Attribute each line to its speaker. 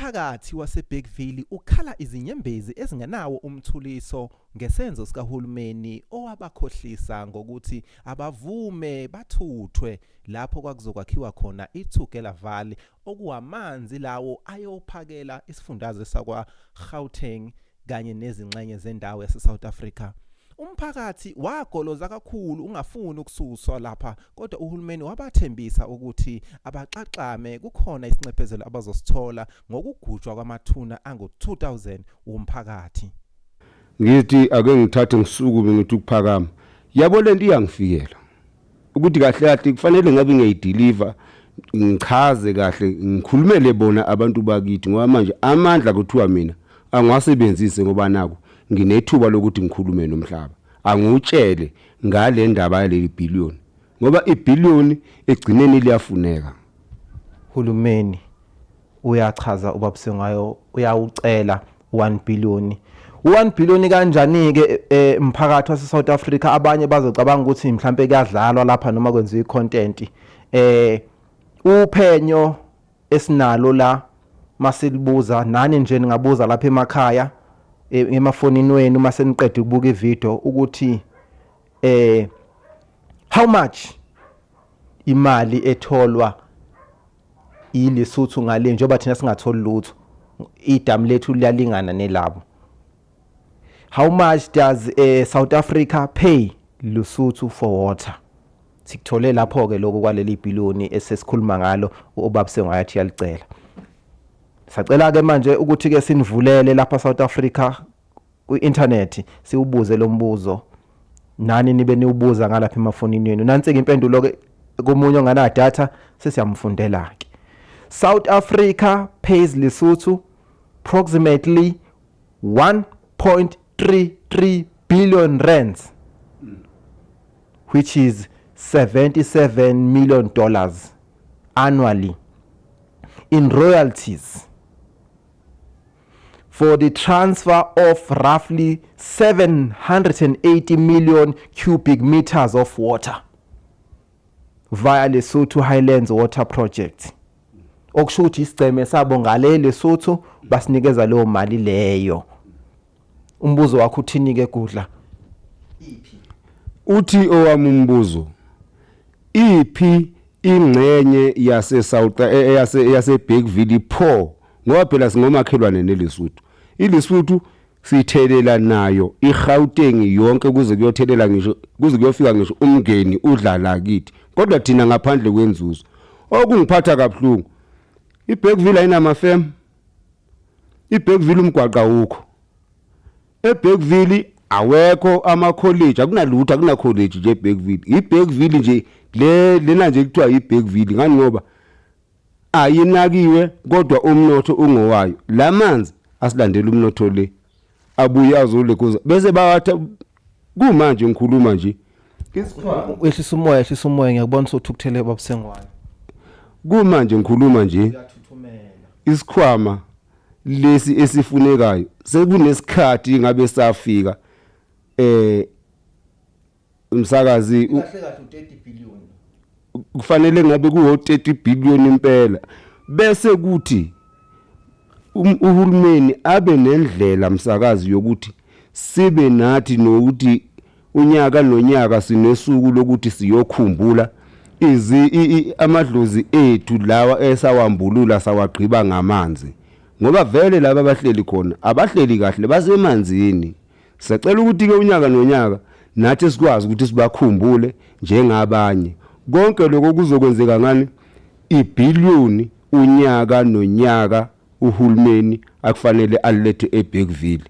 Speaker 1: Umphakathi waseBergville ukhala izinyembezi ezingenawo umthuliso ngesenzo sikahulumeni owabakhohlisa ngokuthi abavume bathuthwe lapho kwakuzokwakhiwa khona iTugela Valley okuwamanzi lawo ayophakela isifundazwe sakwa-Gauteng kanye nezingxenye zendawo yaseSouth Africa. Umphakathi wagoloza kakhulu ungafuni ukususwa lapha kodwa uhulumeni wabathembisa ukuthi abaxaxame kukhona isincephezelo abazosithola ngokugujwa kwamathuna angu-2000 umphakathi.
Speaker 2: Ngithi ake ngithathe ngisukume ngithi ukuphakama yabo lento iyangifikela ukuthi kahle kahle kufanele ngabe ngiyideliver ngichaze kahle ngikhulumele bona abantu bakithi ngoba manje amandla kuthiwa mina angiwasebenzise ngoba naku nginethuba lokuthi ngikhulume nomhlaba angutshele ngale ndaba yaleli billion ngoba ibillion egcineni liyafuneka.
Speaker 1: Hulumeni uyachaza ubabuse ngayo uyawucela 1 billion 1 billion kanjani ke umphakathi wase South Africa abanye bazocabanga ukuthi mhlambe kuyadlalwa lapha noma kwenziwa icontent uphenyo esinalo la masilibuza nani nje ningabuza lapha emakhaya emafonini wenu mase niqeda ukubuka ivideo ukuthi how much imali etholwa iLesotho ngale njengoba thina singatholi lutho idamu lethu liyalingana nelabo. How much does South Africa pay Lesotho for water? Sikuthole lapho ke lokho kwaleli billion esesikhuluma ngalo ubabuse ngayathi yalicela. Sacela ke manje ukuthi ke sinivulele lapha South Africa ku-internet siubuze lo mbuzo nani nibe niubuza ngalapha emafonini yenu nansi ke impendulo ke komunye ongana data sesiyamfundela ke. South Africa pays Lesotho approximately 1.33 billion rands which is $77 million annually in royalties for the transfer of roughly 780 million cubic meters of water via Lesotho Highlands Water Project. Okusho ukuthi isiceme sabo ngale Lesotho basinikeza leyo mali leyo. Umbuzo wakho uthini ke Gudla?
Speaker 2: Iphi? Uthi owami umbuzo. Iphi ingcenye yase South yase Bergville pho ngoba phela singomakhelwane neLesotho. iLesotho sithelela nayo iGauteng yonke kuze kuyothelela ngisho kuze kuyofika ngisho umngeni udlala kithi kodwa thina ngaphandle kwenzuzo okungiphatha kabuhlungu iBergville ayinamafem iBergville umgwaqa ukho eBergville awekho ama college akunalutho akuna college nje eBergville iBergville nje lena nje kuthiwa iBergville ngani ngoba ayinakiwe kodwa umnotho ungowayo lamanzi asilandela umnotho le abuye azole kuza bese bawatha kumanje ngikhuluma nje
Speaker 1: ehlisa umoya ngiyakubona ukuthi ukuthele babusengwane
Speaker 2: kumanje ngikhuluma nje isikhwama lesi esifunekayo sekunesikhathi ngabe safika umsakazi
Speaker 1: kahle kahle 30 billion
Speaker 2: kufanele ngabe kuwo 30 billion impela bese kuthi uhulumeni abe nendlela msakazi yokuthi sibe nathi nokuthi unyaka nonyaka sinesuku lokuthi siyokhumbula amadlozi ethu lawa esawambulula sawagqiba ngamanzi ngoba vele laba abahleli khona abahleli kahle basemanzini. Sicela ukuthi ke unyaka nonyaka nathi sikwazi ukuthi sibakhumbule njengabanye konke lokho kuzokwenzeka ngani ibillion unyaka nonyaka uhulumeni akufanele alethe eBergville